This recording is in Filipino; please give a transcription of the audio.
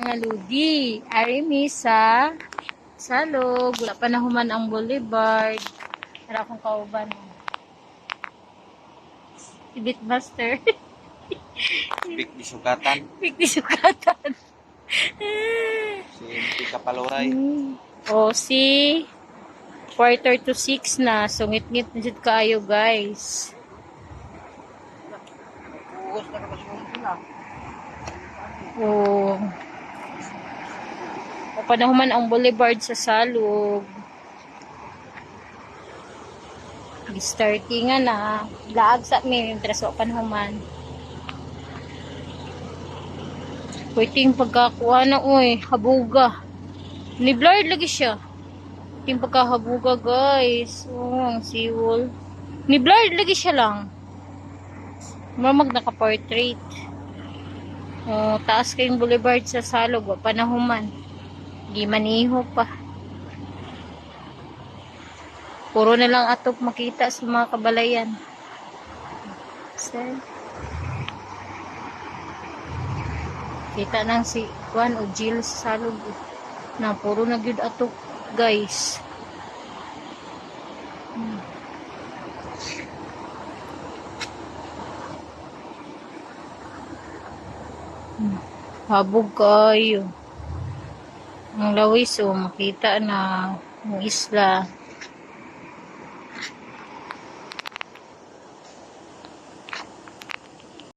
mga ludi. Arimi sa Salog. Wala pa nahuman ang boulevard. Para akong kauban. Si Bitbuster. Big di sukatan. Big di sukatan. Si MP Kapaloray. O si quarter to 6 na. So ngit-ngit na dyan kaayo guys. Uwas na kapasuhan sila. O panahuman ang boulevard sa Salog. Starting nga na. Laag sa amin. Pero sa panahuman. Pwedeng pagkakuha na, uy, habuga. Ni-blurred lagi siya. Pwedeng pagkahabuga, guys. Oh, ang siwol. Ni-blurred lagi siya lang. Mamag naka-portrait. Oh, taas kayong boulevard sa Salog, panahuman. Di maniho pa. Puro na lang atop makita sa mga kabalayan. Sir. Kita nang si Juan o Jill sa Salog. Na puro na gyud ato guys. Habog kayo. Ang lawis o makita na ang isla.